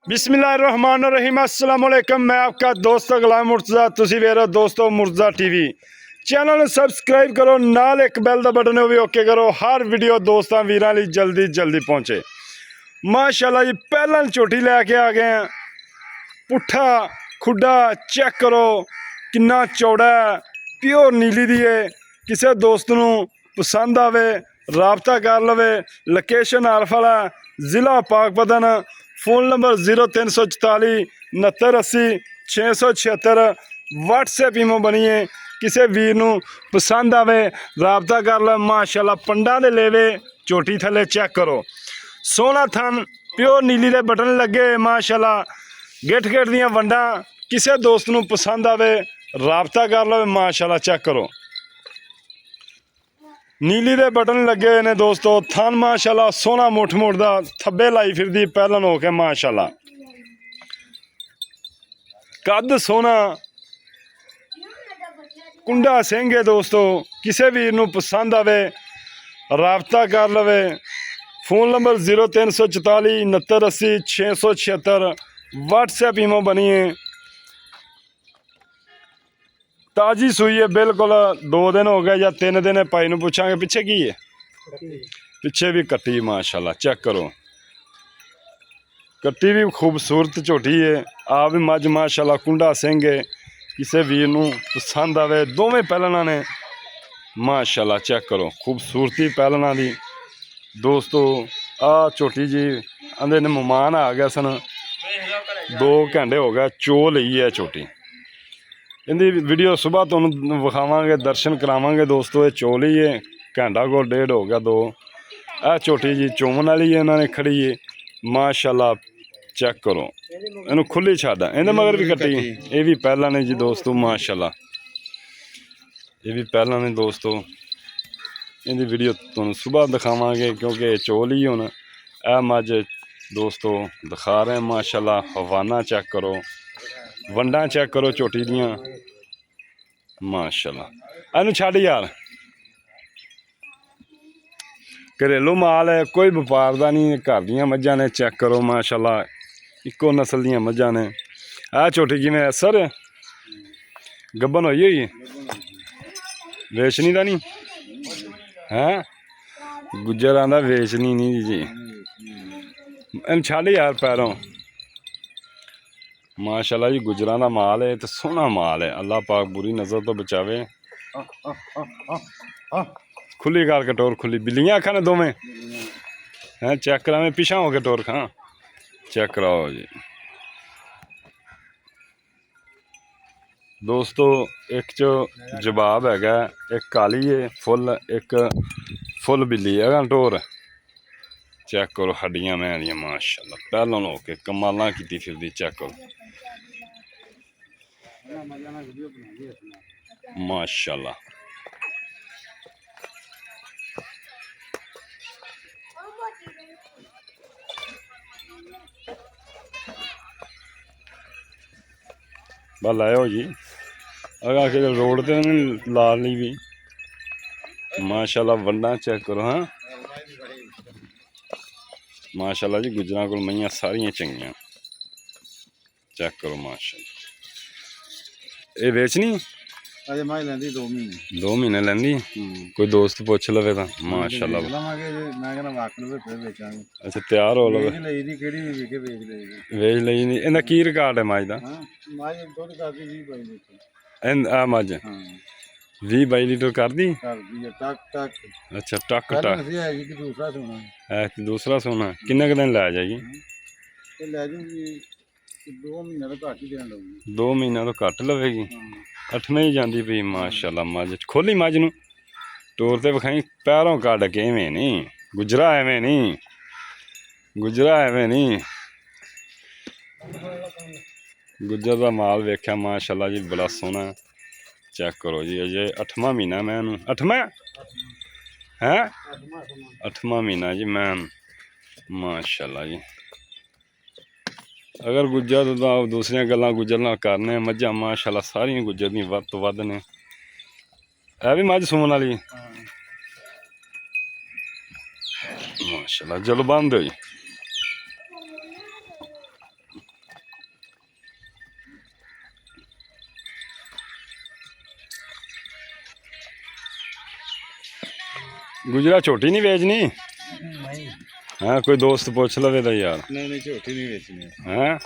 बिस्मिल्लाहिर्रहमानिर्रहीम अस्सलाम वालेकुम। मैं आपका दोस्त गुलाम मुर्तज़ा, तुसी वेख रहे हो दोस्तों मुर्तज़ा टीवी। चैनल सबसक्राइब करो, नाल एक बैल का बटन भी ओके करो। हर वीडियो दोस्तों वीरां लई जल्दी जल्दी पहुँचे। माशाल्लाह जी पहला झोटी लैके आ गए हैं। पुट्ठा खुड्डा चेक करो किन्ना चौड़ा है, प्योर नीली दी है। किसी दोस्त नूं पसंद आवे राबता कर लवे। लोकेशन आरफाला, जिला पाकपतन, फोन नंबर 0344 69 80 676। व्हाट्सएप ईमो बनिए। किसी वीर नूं पसंद आवे राबता कर ले। माशाल्लाह पंडा दे लेवे, झोटी थले चेक करो, सोहना थन, प्योर नीली दे बटन लगे। माशाल्लाह गिठ गिठ दियां वंडा। किसी दोस्त नूं पसंद आवे राबता कर लो। माशाल्लाह चेक करो, नीली दे बटन लगे ने दोस्तों। थन माशाल्लाह सोहना मुठ मुठ दा, थब्बे लाई फिरदी पहलन हो के। माशाल्लाह कद सोहना, कुंडा सिंह है दोस्तों। किसी वीर नूं पसंद आवे राबता कर लवे। Phone number 0344 69 80 676। व्हाट्सएप ईमो बनिए। ताजी सूई है बिल्कुल, 2 दिन हो गए या 3 दिन है। भाई नूं पुछांगे पिछे की है, पिछे भी कट्टी। माशाल्लाह चेक करो, कट्टी भी खूबसूरत झोटी है। आ भी मझ माशाल्लाह कुंडा सिंह है। किसी वीर नूं पसंद आवे दोवें पहलना ने। माशाल्लाह चेक करो खूबसूरती पहलना दी दोस्तों। आ झोटी जी आंदे ने मेहमान आ गए सन, 2 घंटे हो गए चो लई है झोटी। इनकी वीडियो सुबह तुहानूं विखावांगे, दर्शन करावांगे दोस्तों। ये चो लई है, घंटा को 1.5 हो गया 2। आ झोटी जी चोवन वाली है, उन्होंने खड़ी है। माशाल्लाह चेक करो, इन्हू खुली छड्ड। इहदे मगर भी कट्टी, ये भी पहला ने जी दोस्तों। माशाल्लाह ये भी पहला ने दोस्तों। इनकी वीडियो तुहानूं सुबह दिखावांगे क्योंकि चोल ही हुण ए मझ दोस्तों दिखा रहे हैं। माशाल्लाह हवाना चेक करो, वंडा चेक करो झोटी दियां। माशाल्लाह इनू छड्ड यार, घरेलू माल है, कोई व्यापार का नहीं। घर दियां मझां ने, चेक करो माशाल्लाह इक्को नस्ल दियां मझां ने। आ झोटी किवें असर गब्बन होई होई वेचनी दा नहीं है। गुज्जर आंदा वेचनी नहीं जी। इन छड्ड यार पैरों। माशाल्लाह जी गुजरां दा माल है तो सोहना माल है। अल्लाह पाक बुरी नज़र तो बचावे। खुली कर कटोर खुली, बिल्लियां अखा ने दोवें हैं। चेक करावें पिछा हो के टोर खां, चेक कराओ जी दोस्तों। एक चो जवाब हैगा, एक काली है फुल, एक फुल बिल्ली है टोर। चेक करो हड्डियां मैं दियां। माशाल्लाह पहलों हो के कमालां कीती फिरदी। चेक करो माशाल्लाह। बस लाओ जी, अगर आके रोड ते नहीं ला ली भी। माशाल्लाह वंडा चेक करो। हाँ माशाल्लाह जी गुजरां कोल मईयां सारियां चंगियां। चेक करो माशाल्लाह। ये बेचनी अजे माई लैंदी 2 महीने 2 महीने लैंदी। कोई दोस्त पुछ लवे तां माशाल्लाह। लवांगे जे मैं कहना वाक लवे फिर बेचांगे। अच्छा तैयार हो लवे, ਵੇਚ ਲਈ ਦੀ ਕਿਹੜੀ ਵੀ ਵਿਕੇ ਵੇਚ ਲਈ ਦੀ। ਵੇਚ ਲਈ ਨਹੀਂ। ਇਹਦਾ ਕੀ ਰਿਕਾਰਡ ਹੈ ਮੱਝ ਦਾ? ਹਾਂ ਮਾਈ ਦੁੱਧ ਕਰਦੀ 20 22 ਲੀਟਰ। ਆ ਮੱਝ ਹਾਂ 20-22 ਲੀਟਰ ਕਰਦੀ। ਕਰਦੀ ਹੈ ਟਕ ਟਕ। ਅੱਛਾ ਟਕ ਪਹਿਲਾਂ ਟਕ ਅਸੀਂ ਹੈਗੀ ਕਿ ਦੂਸਰਾ ਸੋਨਾ ਐ ਤੇ ਦੂਸਰਾ ਸੋਨਾ ਕਿੰਨੇ ਕੁ ਦਿਨ ਲੈ ਜਾਏਗੀ? ਤੇ ਲੈ ਜੂਗੀ 2 ਮਹੀਨੇ ਤੋਂ ਘੱਟ ਹੀ ਦੇਣ ਲਊਗੀ। 2 ਮਹੀਨਿਆਂ ਤੋਂ ਘੱਟ ਲਵੇਗੀ। ਹਾਂ 8ਵੇਂ ਹੀ ਜਾਂਦੀ ਪਈ। ਮਾਸ਼ਾਅੱਲਾ ਮੱਝ ਖੋਲੀ ਮੱਝ ਨੂੰ ਟੋਰ ਤੇ ਵਿਖਾਈ, ਪੈਰੋਂ ਕੱਢ ਕੇ। ਐਵੇਂ ਨਹੀਂ ਗੁਜਰਾ, ਐਵੇਂ ਨਹੀਂ ਗੁਜਰਾ, ਐਵੇਂ ਨਹੀਂ। ਗੁੱਜਰ ਦਾ ਮਾਲ ਵੇਖਿਆ ਮਾਸ਼ਾਅੱਲਾ ਜੀ ਬੜਾ ਸੋਹਣਾ। चेक करो जी अजे 8वां महीना मैन। 8वां है 8वां महीना जी मैन। माशाल्लाह जी अगर गुज्जर दूसरिया गल्लां गुज्जर नाल करने मझां माशाल्लाह सारियां गुज्जर दी वध तो वध ने। है भी मझ सून वाली माशाल्लाह। जल बंद हो जी ਗੁਜਰਾ ਝੋਟੀ ਨਹੀਂ ਵੇਚਣੀ ਨਹੀਂ ਹਾਂ ਕੋਈ ਦੋਸਤ ਪੁੱਛ ਲਵੇ ਤਾਂ ਯਾਰ ਨਹੀਂ ਝੋਟੀ ਨਹੀਂ ਵੇਚਣੀ ਹੈਂ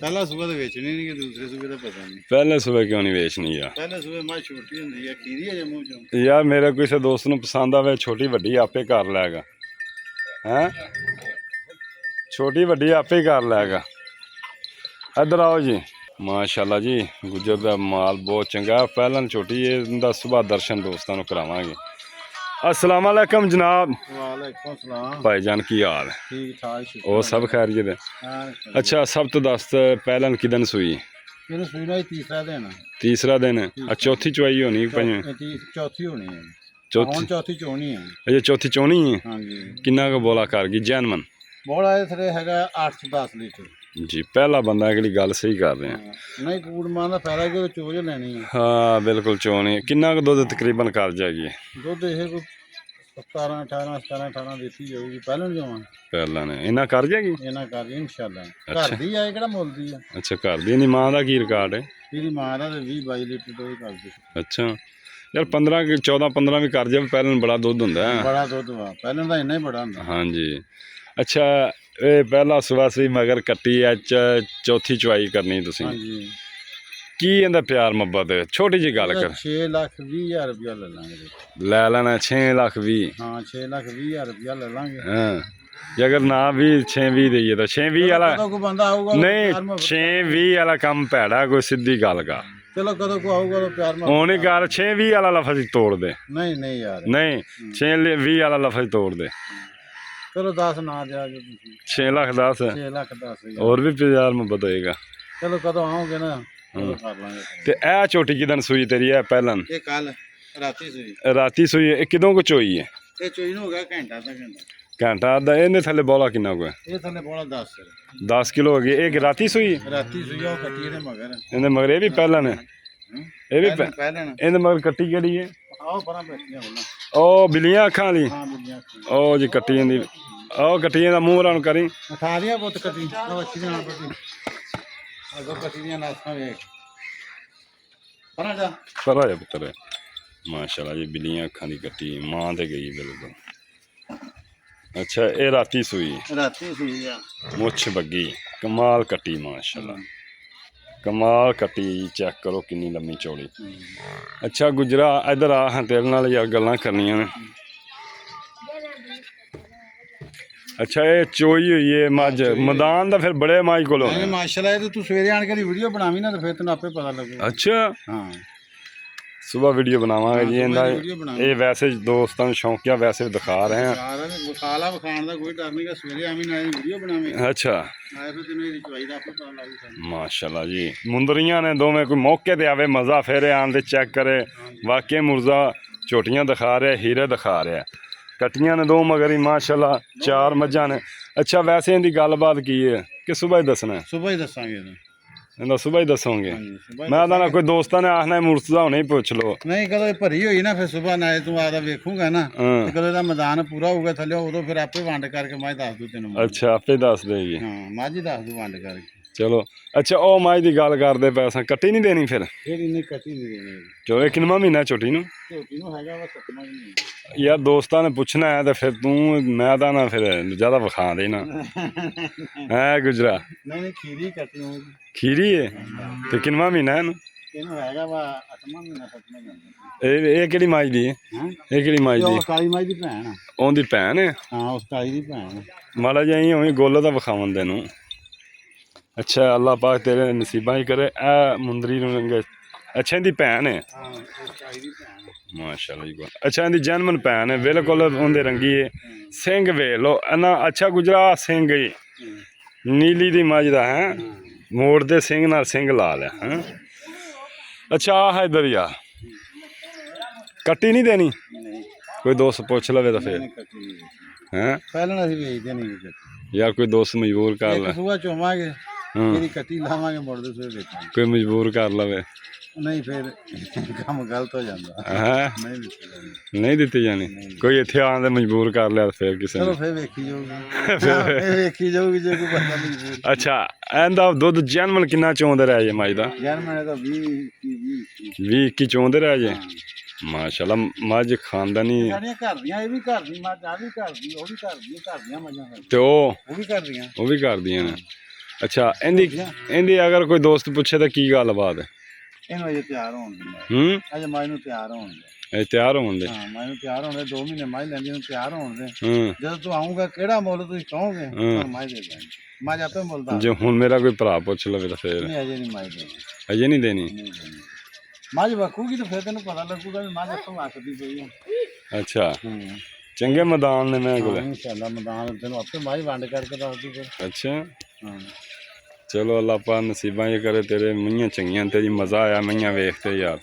ਪਹਿਲਾ ਸੂਬਾ ਤਾਂ ਵੇਚਣੀ ਨਹੀਂ ਕਿ ਦੂਸਰੇ ਸੂਬੇ ਦਾ ਪਤਾ ਨਹੀਂ ਪਹਿਲੇ ਸੂਬੇ ਕਿਉਂ ਨਹੀਂ ਵੇਚਣੀ ਯਾਰ ਪਹਿਲੇ ਸੂਬੇ ਮਾਂ ਛੋਟੀ ਹੁੰਦੀ ਹੈ ਖੀਰੀ ਹੈ ਮੂੰਹ ਚੋਂ ਯਾਰ ਮੇਰੇ ਕਿਸੇ ਦੋਸਤ ਨੂੰ ਪਸੰਦ ਆਵੇ ਛੋਟੀ ਵੱਡੀ ਆਪੇ ਕਰ ਲੈਗਾ ਹੈਂ ਛੋਟੀ ਵੱਡੀ ਆਪੇ ਕਰ ਲੈਗਾ ਇੱਧਰ ਆਓ ਜੀ ਮਾਸ਼ਾਅੱਲਾ ਜੀ ਗੁੱਜਰ ਦਾ ਮਾਲ ਬਹੁਤ ਚੰਗਾ ਪਹਿਲਾਂ ਛੋਟੀ ਇਹਦਾ ਸੁਬਾਹ ਦਰਸ਼ਨ ਦੋਸਤਾਂ ਨੂੰ ਕਰਾਵਾਂਗੇ अस्सलाम वालेकुम जनाब ਵਾਲੇਕੁਮ ਸਲਾਮ भाईजान की हाल ਠੀਕ ਠਾਕ ਸ਼ੁਕਰ और सब खैरियत है ਹਾਂ अच्छा सब तो दस पहलन किदन सुई ਇਹਨੂੰ ਸੂਈਨਾ ਤੀਸਰਾ ਦੇਣਾ तीसरा दिन चौथी चुवाई होनी पंज ਚੌਥੀ ਹੋਣੀ ਹੈ चौथी ਹੁਣ ਚੌਥੀ ਚੋਣੀ ਹੈ अच्छा चौथी चौनी है ਹਾਂਜੀ किन्ना का बोला कर गई जैनमन ਬੋਲਾ ਇਹ ਥਰੇ ਹੈਗਾ 8 ਤੋਂ 10 ਲੀਟਰ जी पहला बंदा अगली गल सही कर रहे हैं ਨਹੀਂ ਕੂੜ ਮਾਂ ਦਾ ਫਾਇਦਾ ਕਿ ਚੋਜ ਲੈਣੀ ਹੈ हाँ बिल्कुल चौनी किन्ना का दुध तकरीबन कर जाएगी ਦੁੱਧ ਇਹ ਕੋਈ 17 18 17 18 ਦਿੱਤੀ ਜਾਊਗੀ ਪਹਿਲਾਂ ਜਾਵਾਂ पहला ने इन्ना कर जाएगी ਇਹਨਾਂ ਕਰ ਇਨਸ਼ਾਅੱਲਾ ਘਰ ਦੀ ਆ ਇਹ ਕਿਹੜਾ ਮੁੱਲ ਦੀ ਆ अच्छा कर दी नहीं मां का की रिकॉर्ड है ਇਹਦੀ ਮਾਂ ਦਾ ਤੇ 20 22 ਲੀਟਰ ਤੋਂ ਹੀ ਕਰਦੀ अच्छा यार 15 14 15 भी कर जाए पहले बड़ा दुध होंदा है ਬੜਾ ਦੁੱਧ ਵਾ ਪਹਿਲਾਂ ਦਾ ਇੰਨਾ ਹੀ ਬੜਾ ਹੁੰਦਾ हाँ जी अच्छा ये पहला सुबह से मगर कट्टी है चौथी चुवाई करनी तुसी ਹਾਂਜੀ की इंदा प्यार मुहब्बत छोटी जी गल कर 6,20,000 ਰੁਪਇਆ ਲੈ ਲਾਂਗੇ ले लेना 6 लाख भी ਹਾਂ 6,20,000 ਰੁਪਇਆ ਲੈ ਲਾਂਗੇ हाँ जे अगर ना भी 6 भी दईए तो 6 भी वाला ਕਦੋਂ ਕੋ ਬੰਦਾ ਆਊਗਾ नहीं 6 भी वाला कम भैड़ा कोई सीधी गल का ਚਲੋ ਕਦੋਂ ਕੋ ਆਊਗਾ ਤਾਂ ਪਿਆਰ ਨਾਲ ओनी गल 6 भी वाला लफज तोड़ दे ਨਹੀਂ ਨਹੀਂ ਯਾਰ नहीं 6 20 वाला लफज तोड़ दे ਚਲੋ 10 ਨਾ ਦਿਆ ਜੋ ਤੁਸੀਂ 6 लाख 10 6 ਲੱਖ 10,000 और भी प्यार मुहब्बत होएगा ਚਲੋ ਕਦੋਂ ਆਓਗੇ ਨਾ ਉਦੋਂ ਕਰ ਲਾਂਗੇ ते ए छोटी किदन सुई तेरी है पहलन ਇਹ ਕੱਲ ਰਾਤੀ ਸੂਈ राती सुई है किदों को चोई है ਇਹ ਚੋਈ ਨੂੰ ਹੋ ਗਿਆ ਘੰਟਾ ਤਾਂ ਘੰਟਾ घंटा आधा इन्हें थले बोला किन्ना को है ਇਹ ਥੱਲੇ ਬੋਲਾ 10 10 किलो हो गई एक राती सुई ਰਾਤੀ ਸੂਈ ਉਹ ਕੱਟੀ ਇਹਦੇ ਮਗਰ इन्हें मगर ये भी पहलन है ये भी ਪਹਿਲਾਂ ਨਾ इन्हें मगर कट्टी केड़ी है ਆਓ ਪਰਾਂ ਬੈਠੀਆਂ ਬੋਲਾਂ ओ बिलियां अखां वाली ਹਾਂ ਬੁੱਢੀਆਂ ओ जी कट्टी दी ओ कट्टियां दा मुंह रान करी ਖਾ ਲਿਆ ਪੁੱਤ ਕੱਟੀ ਉਹ ਅੱਛੀ ਨਾਲ ਕੱਟੀ ਅਗੋ ਕੱਟੀ ਦੀਆਂ ਨਾਸਾਂ ਵੇਖ ਪਰਾਂ ਜਾ पर आया पुत्र माशाल्लाह जी बिलियां अखां दी कट्टी मां ते गई बिल्कुल अच्छा ये राती सुई ਰਾਤੀ ਸੂਈ ਆ मुछ बग्गी कमाल कट्टी माशाल्लाह कमाल कट्टी चेक करो कितनी लम्मी चौड़ी अच्छा गुजरा इधर आ हाँ तेरे नाल यार गल्लां करनियां ने अच्छा ये चोई हुई है मझ मैदान दा फिर बड़े माई कोलों ਨਹੀਂ ਮਾਸ਼ਾਅੱਲਾ ਇਹ ਤੂੰ ਸਵੇਰੇ ਆਣ ਕੇ ਦੀ ਵੀਡੀਓ ਬਣਾਵੀਂ ਨਾ ਤਾਂ ਫਿਰ ਤੈਨੂੰ ਆਪੇ ਪਤਾ ਲੱਗੇਗਾ अच्छा ਹਾਂ सुबह वीडियो बनावांगे जी इंदा ਵੀਡੀਓ ਬਣਾਵੀਂ ये वैसे दोस्तों शौकिया वैसे दिखा रहे हैं ਯਾਰ ਵਿਖਾਲਾ ਵਿਖਾਣ ਦਾ ਕੋਈ ਡਰ ਨਹੀਂਗਾ ਸਵੇਰੇ ਆਵੀਂ ਨਾ ਵੀਡੀਓ ਬਣਾਵੀਂ अच्छा ਆਏ ਫਿਰ ਤੈਨੂੰ ਇਹਦੀ ਚਵਾਈ ਦਾ ਆਪੇ ਪਤਾ ਲੱਗ ਜਾਂਦਾ माशाल्लाह जी मुंदरियां ने दोवें कोई मौके ते आवे मज़ा फेरे आन दे चेक करे वाकई मुर्जा झोटियां दिखा रहे हीरे दिखा रहे कट्टियां ने दो मगर ही माशाल्लाह 4 मझां ने अच्छा वैसे इनकी गलबात की है कि सुबह ही दसना ਸਵੇਰ ਹੀ ਦੱਸਾਂਗੇ ਇਹਨੂੰ इनका सुबह ही दसोगे ਹਾਂਜੀ ਸੁਬਹ मैं तो ना कोई दोस्तां ने आखना मुर्तजा हुणे ही पूछ लो ਨਹੀਂ ਕਦੋਂ ਇਹ ਭਰੀ ਹੋਈ ਨਾ ਫਿਰ ਸਵੇਰ ਨਾ ਤੂੰ ਆਦਾ ਵੇਖੂਗਾ ਨਾ हाँ ਤੇ ਕਦੋਂ ਇਹਦਾ ਮੈਦਾਨ ਪੂਰਾ ਹੋਊਗਾ ਥੱਲੇ ਉਦੋਂ ਫਿਰ ਆਪੇ ਵੰਡ ਕਰਕੇ ਮੈਂ ਦੱਸ ਦੂ ਤੈਨੂੰ अच्छा आपे दस देगी ਹਾਂ ਮਾਝੀ ਦੱਸ ਦੂ ਵੰਡ ਕਰਕੇ चलो अच्छा ओ माई दी गल करदे पे असां कट्टी नहीं देनी फिर ਫਿਰ ਇਹਨੇ ਕੱਟੀ ਨਹੀਂ ਦੇਣੀ चलो ये किनवा महीना छोटी नू ਝੋਟੀ ਨੂੰ ਹੈਗਾ ਵਾ ਸੱਤਵਾਂ ਨਹੀਂ यार दोस्तां ने पूछना है तो फिर तू मैं तो ना फिर ज्यादा विखा देना है गुजरा ਨਹੀਂ ਨਹੀਂ ਖੀਰੀ ਕੱਟੀ ਹੋਊਗੀ खीरी है तो किनवा महीना है नू ਇਹਨੂੰ ਹੈਗਾ ਵਾ 8ਵਾਂ ਮਹੀਨਾ 7ਵਾਂ ਜਾਂਦਾ ये केड़ी माई दी है ਹਾਂ ये केड़ी माई दी ਉਹ ਕਾਲੀ ਮਾਈ ਦੀ ਭੈਣ ਆ ओंदी भैन है ਹਾਂ ਉਸ ਕਾਲੀ ਦੀ ਭੈਣ ਆ माड़ा जिहा ही उवें गोल दा विखावन दे नू अच्छा अल्लाह पाक तेरे नसीबां ही करे ए मुंदरी नू अच्छा इहदी भैन है ਹਾਂ ਉਸ ਕਾਲੀ ਦੀ ਭੈਣ ਆ माशाल्लाह जी अच्छा इहदी जैनमन भैन है बिल्कुल उंदे रंगी है सिंह वेख लो ना अच्छा गुजरा सिंह ही नीली दी मझ दा है मोड़ दे सिंह नाल सिंह ला लिया हैं अच्छा आ है इधर यार कट्टी नहीं देनी ਨਹੀਂ कोई दोस्त पूछ लवे तो फिर ਇਹਨੇ ਕੱਟੀ ਨਹੀਂ ਵੇਚਣੀ। हैं ਪਹਿਲਾਂ ਅਸੀਂ ਵੇਚਦੇ ਨਹੀਂ ਕੱਟੀ यार कोई दोस्त मजबूर कर ले ਇੱਕ ਸੂਆ ਚੋਵਾਂਗੇ हाँ ਇਹਦੀ ਕੱਟੀ ਲਾਵਾਂਗੇ ਮੁੜਦੇ ਸੂਏ ਵੇਚਾਂਗੇ कोई मजबूर कर लवे ਨਹੀਂ ਫਿਰ ਕੰਮ ਗਲਤ ਹੋ ਜਾਂਦਾ हैं ਨਹੀਂ ਵੇਚਦੇ नहीं दी जानी कोई इत्थे आन दे मजबूर कर लिया फिर किसी ਚਲੋ ने ਫਿਰ ਵੇਖੀ ਜਾਊਗੀ ਫਿਰ ਵੇਖੀ ਜਾਊਗੀ ਜੇ ਕੋਈ ਬੰਦਾ ਨਹੀਂ अच्छा एंदा दुध जैनमन किन्ना चोंदे रह जे माई दा ਯਾਰ ਮੈਂ ਤਾਂ 20 20 21 चोंदे रह जे ਮਾਸ਼ਾਅੱਲਾ ਮੱਝ ਖਾਨਦਾਨੀ ਸਾਡੀਆਂ ਘਰ ਦੀਆਂ, ਇਹ ਵੀ ਘਰ ਦੀ ਮੱਝ, ਆ ਵੀ ਘਰ ਦੀ, ਉਹ ਵੀ ਘਰ ਦੀ, ਘਰ ਦੀਆਂ ਮੱਝਾਂ ਸਾਡੀਆਂ। ਤੇ ਉਹ ਵੀ ਘਰ ਦੀਆਂ। ਉਹ ਵੀ ਕਰਦੀਆਂ ਨੇ। ਅੱਛਾ ਇਹਦੀ ਅਗਰ ਕੋਈ ਦੋਸਤ ਪੁੱਛੇ ਤਾਂ ਕੀ ਗੱਲਬਾਤ ਹੈ? ਇਹਨੂੰ ਅਜੇ ਤਿਆਰ ਹੋਣ ਦਿੰਦਾ, ਹੂੰ ਅਜੇ ਮੱਝ ਨੂੰ ਤਿਆਰ ਹੋਣ ਦੇ। ਇਹ ਤਿਆਰ ਹੋਣ ਦੇ। ਹਾਂ ਮੱਝ ਨੂੰ ਤਿਆਰ ਹੋਣ ਦੇ, 2 ਮਹੀਨੇ ਮੱਝ ਲੈਂਦੀ ਨੂੰ ਤਿਆਰ ਹੋਣ ਦੇ। ਹੂੰ ਜਦੋਂ ਤੂੰ ਆਊਂਗਾ ਕਿਹੜਾ ਮੁੱਲ ਤੁਸੀਂ ਕਹੋਗੇ ਤੁਹਾਨੂੰ ਮੱਝ ਦੇ ਦਾਂਗੇ। ਮੱਝ ਆਪੇ ਮੁੱਲ ਦੱਸ ਜੇ ਹੁਣ ਮੇਰਾ ਕੋਈ ਭਰਾ ਪੁੱਛ ਲਵੇ ਤਾਂ ਫੇਰ ਨਹੀਂ, ਅਜੇ ਨਹੀਂ ਮੱਝ ਦੇਣੀ, ਅਜੇ ਨਹੀਂ ਦੇਣੀ। ਨਹੀਂ ਦੇਣੀ। ਮੱਝ ਵਕੂਗੀ ਤਾਂ ਫਿਰ ਤੈਨੂੰ ਪਤਾ ਲੱਗੂਗਾ ਵੀ ਮੱਝ ਇੱਥੋਂ ਵਕਦੀ ਪਈ ਹੈ। ਅੱਛਾ ਚੰਗੇ ਮੈਦਾਨ ਨੇ ਮੇਰੇ ਕੋਲ। ਇਨਸ਼ਾਅੱਲਾ ਮੈਦਾਨ ਤੈਨੂੰ ਆਪੇ ਮੱਝ ਵੰਡ ਕਰਕੇ ਦੱਸਦੀ ਫਿਰ। ਅੱਛਾ ਹਾਂ ਚਲੋ ਅੱਲਾਹ ਪਾਕ ਨਸੀਬਾਂ 'ਚ ਕਰੇ ਤੇਰੇ ਮਈਆਂ ਚੰਗੀਆਂ, ਤੇਰੀ ਮਜ਼ਾ ਆਇਆ ਮਈਆਂ ਵੇਖ ਕੇ ਯਾਰ।